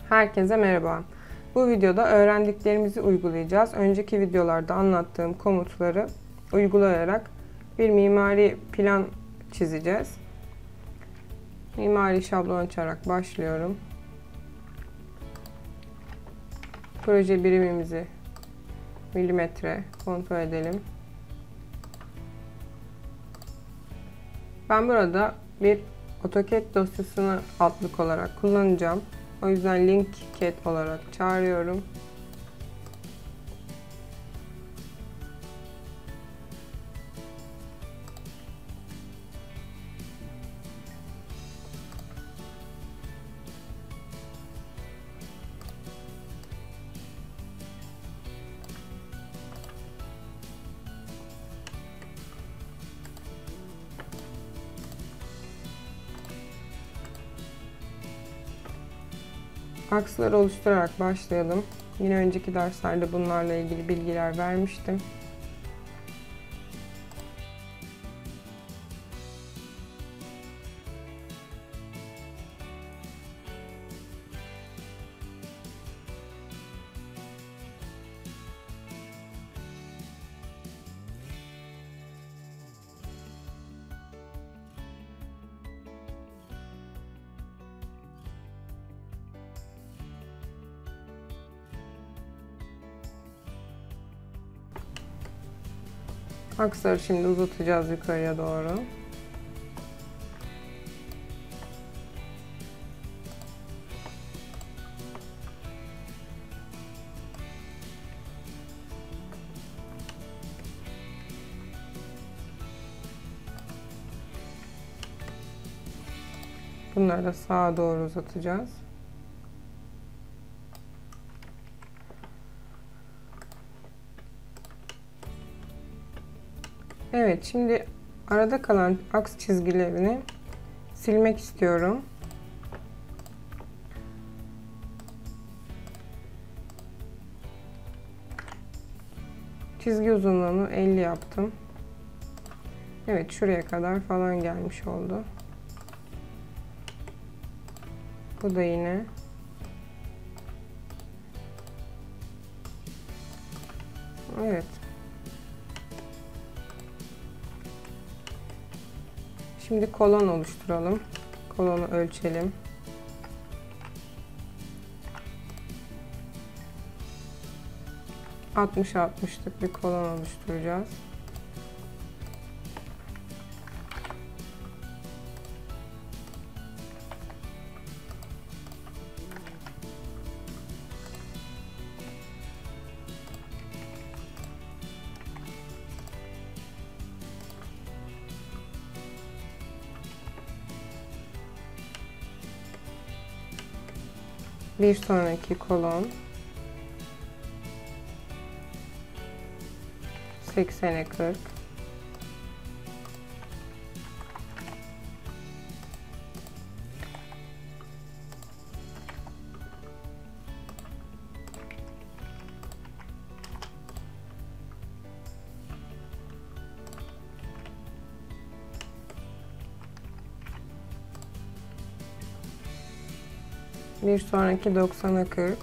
Herkese merhaba. Bu videoda öğrendiklerimizi uygulayacağız. Önceki videolarda anlattığım komutları uygulayarak bir mimari plan çizeceğiz. Mimari şablon açarak başlıyorum. Proje birimimizi milimetre kontrol edelim. Ben burada bir AutoCAD dosyasını altlık olarak kullanacağım. O yüzden link CAD olarak çağırıyorum. Aksları oluşturarak başlayalım. Yine önceki derslerde bunlarla ilgili bilgiler vermiştim. Aksları şimdi uzatacağız yukarıya doğru. Bunları da sağa doğru uzatacağız. Evet, şimdi arada kalan aks çizgilerini silmek istiyorum. Çizgi uzunluğunu 50 yaptım. Evet, şuraya kadar falan gelmiş oldu. Bu da yine. Evet. Şimdi kolon oluşturalım. Kolonu ölçelim. ...60-60'lık bir kolon oluşturacağız. Bir sonraki kolon 80'e 40. Bir sonraki 90'a 40.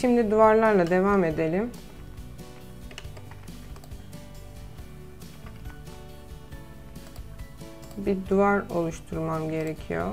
Şimdi duvarlarla devam edelim. Bir duvar oluşturmam gerekiyor.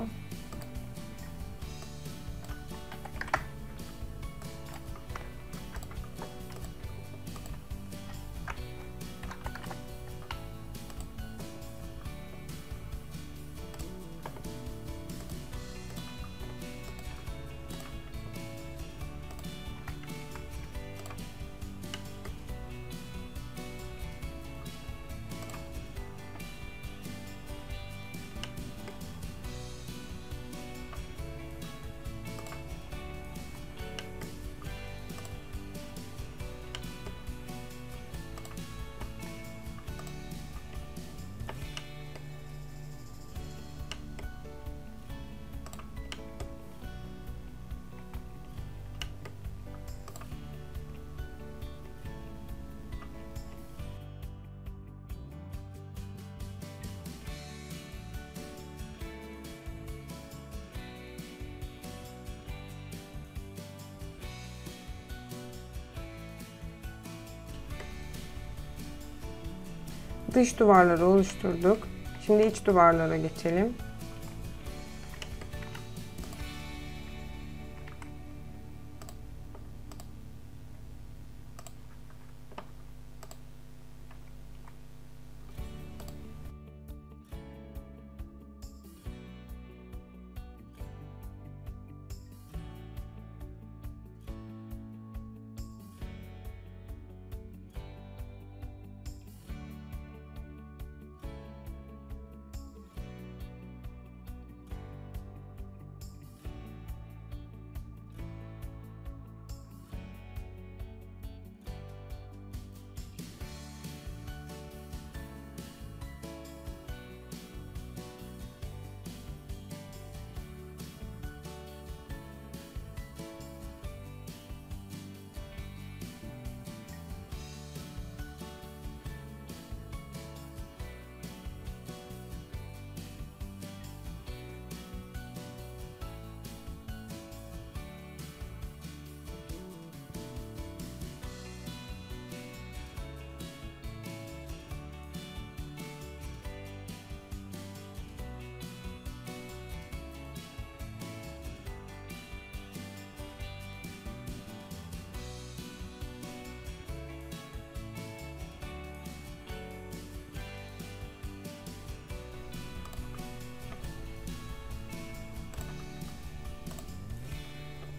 Dış duvarları oluşturduk. Şimdi iç duvarlara geçelim.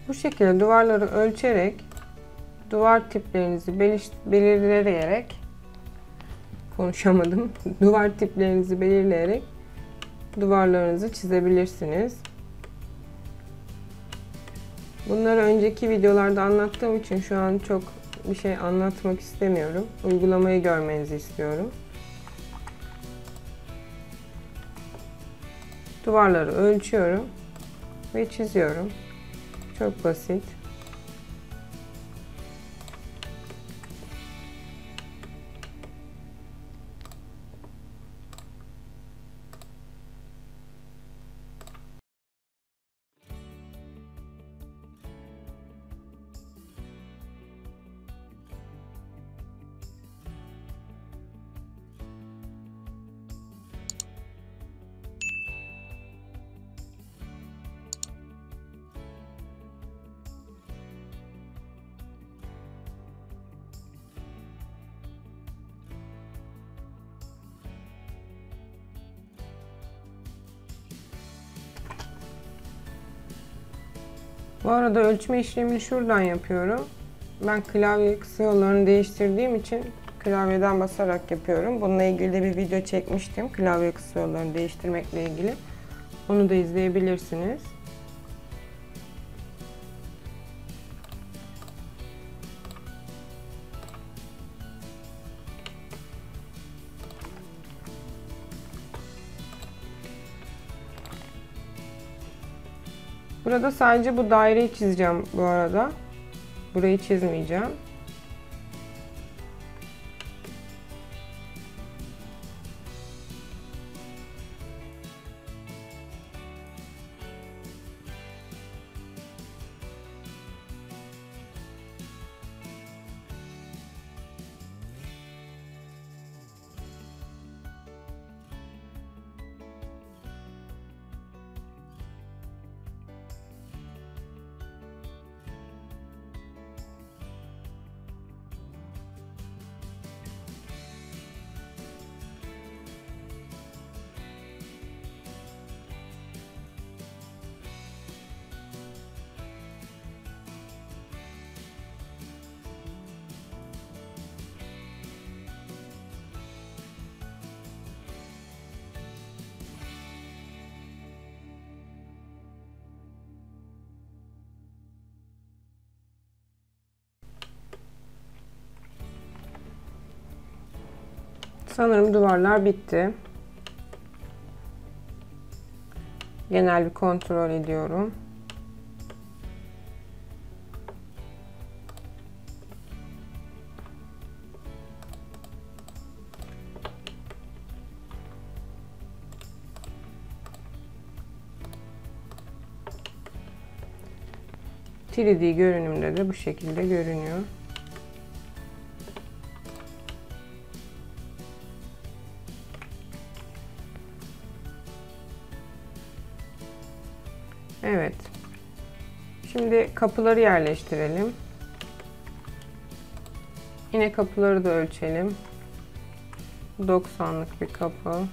Bu şekilde duvarları ölçerek, duvar tiplerinizi belirleyerek, konuşamadım. Duvar tiplerinizi belirleyerek duvarlarınızı çizebilirsiniz. Bunları önceki videolarda anlattığım için şu an çok bir şey anlatmak istemiyorum. Uygulamayı görmenizi istiyorum. Duvarları ölçüyorum ve çiziyorum. Çok basit. Bu arada ölçme işlemini şuradan yapıyorum. Ben klavye kısa yollarını değiştirdiğim için klavyeden basarak yapıyorum. Bununla ilgili de bir video çekmiştim. Klavye kısa yollarını değiştirmekle ilgili. Onu da izleyebilirsiniz. Burada sadece bu daireyi çizeceğim bu arada. Burayı çizmeyeceğim. Sanırım duvarlar bitti. Genel bir kontrol ediyorum. "3D" görünümde de bu şekilde görünüyor. Evet. Şimdi kapıları yerleştirelim. Yine kapıları da ölçelim. 90'lık bir kapı.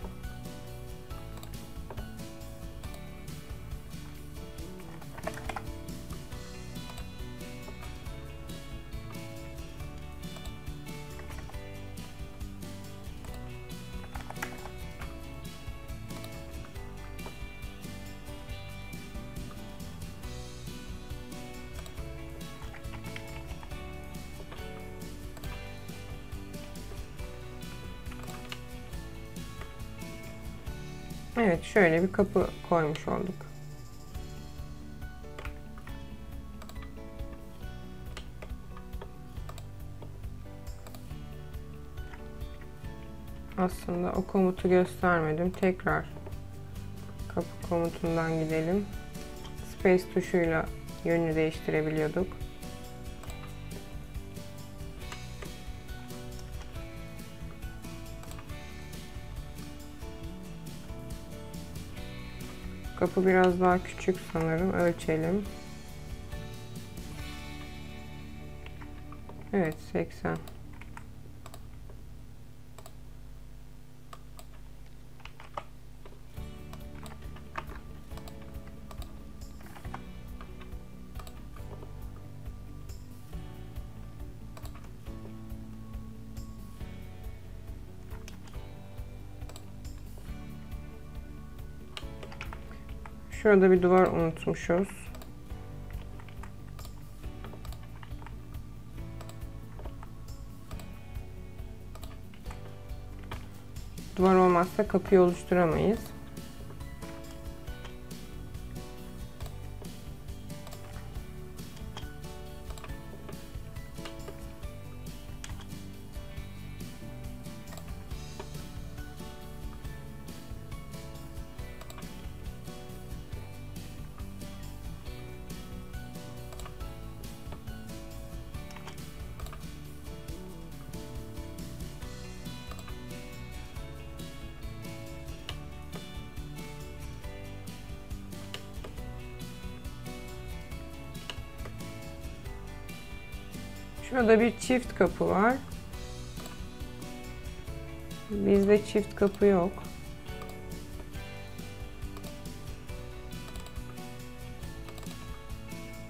Evet, şöyle bir kapı koymuş olduk. Aslında o komutu göstermedim. Tekrar kapı komutundan gidelim. Space tuşuyla yönünü değiştirebiliyorduk. Kapı biraz daha küçük sanırım. Ölçelim. Evet, 80. Şurada bir duvar unutmuşuz. Duvar olmazsa kapıyı oluşturamayız. Şurada bir çift kapı var. Bizde çift kapı yok.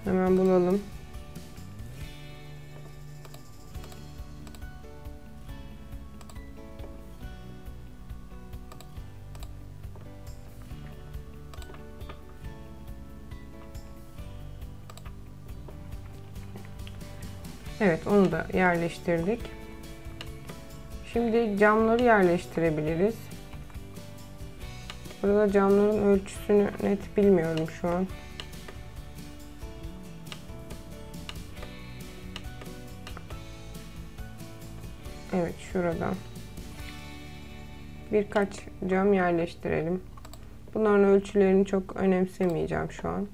Hemen bulalım. Evet, onu da yerleştirdik. Şimdi camları yerleştirebiliriz. Burada camların ölçüsünü net bilmiyorum şu an. Evet, şuradan birkaç cam yerleştirelim. Bunların ölçülerini çok önemsemeyeceğim şu an.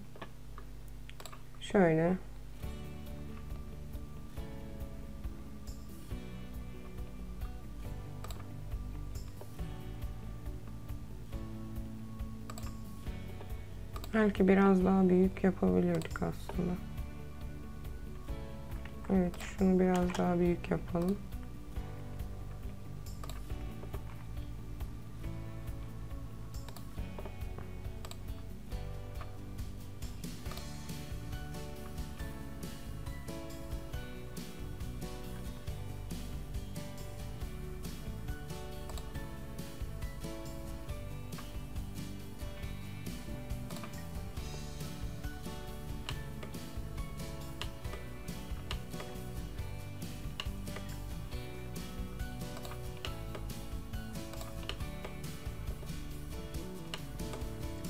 Şöyle. Belki biraz daha büyük yapabilirdik aslında. Evet, şunu biraz daha büyük yapalım.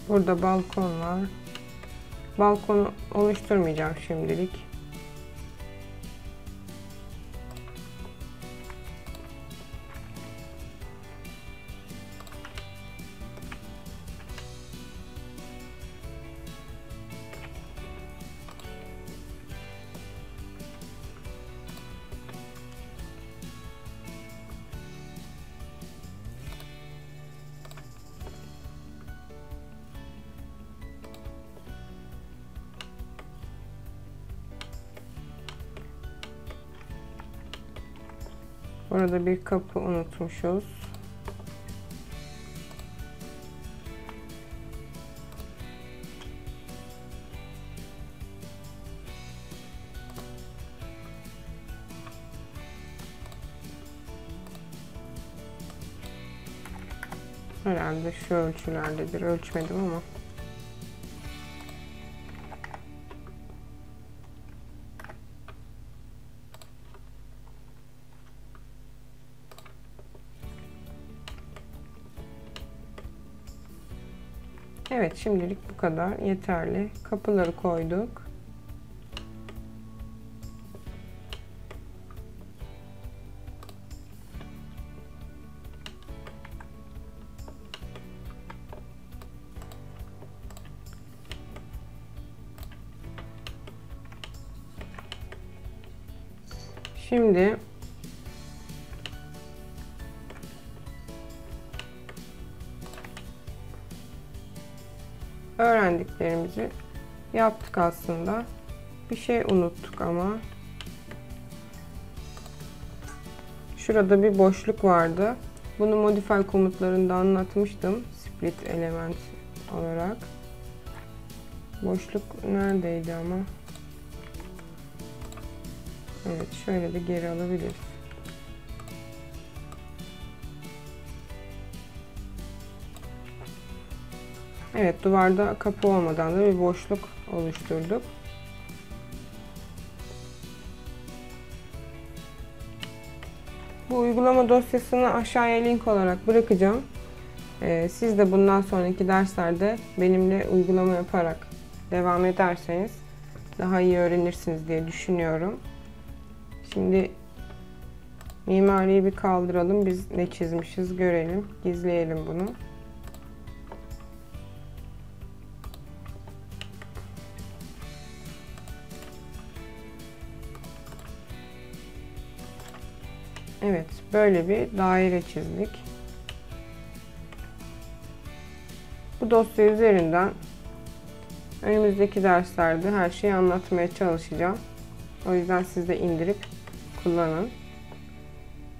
Burada balkon var. Balkonu oluşturmayacağım şimdilik. Burada bir kapı unutmuşuz. Herhalde şu ölçülerdedir. Ölçmedim ama. Evet, şimdilik bu kadar yeterli. Kapıları koyduk. Şimdi öğrendiklerimizi yaptık aslında. Bir şey unuttuk ama. Şurada bir boşluk vardı. Bunu modify komutlarında anlatmıştım. Split element olarak. Boşluk neredeydi ama? Evet, şöyle de geri alabiliriz. Evet, duvarda kapı olmadan da bir boşluk oluşturduk. Bu uygulama dosyasını aşağıya link olarak bırakacağım. Siz de bundan sonraki derslerde benimle uygulama yaparak devam ederseniz daha iyi öğrenirsiniz diye düşünüyorum. Şimdi mimariyi bir kaldıralım. Biz ne çizmişiz görelim. Gizleyelim bunu. Evet, böyle bir daire çizdik. Bu dosya üzerinden önümüzdeki derslerde her şeyi anlatmaya çalışacağım. O yüzden siz de indirip kullanın.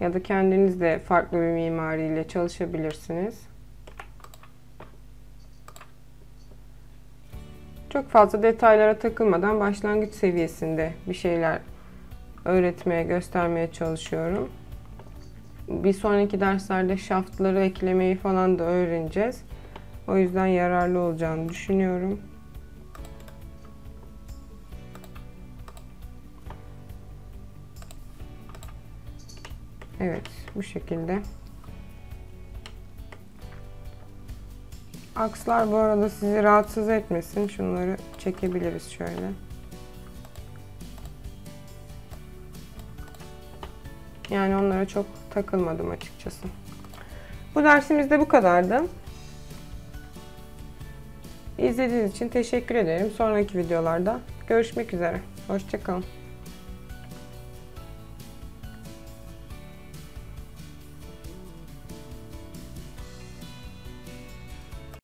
Ya da kendiniz de farklı bir mimariyle çalışabilirsiniz. Çok fazla detaylara takılmadan başlangıç seviyesinde bir şeyler öğretmeye, göstermeye çalışıyorum. Bir sonraki derslerde şaftları eklemeyi falan da öğreneceğiz. O yüzden yararlı olacağını düşünüyorum. Evet, bu şekilde. Akslar bu arada sizi rahatsız etmesin. Şunları çekebiliriz şöyle. Yani onlara çok takılmadım açıkçası. Bu dersimiz de bu kadardı. İzlediğiniz için teşekkür ederim. Sonraki videolarda görüşmek üzere. Hoşça kalın.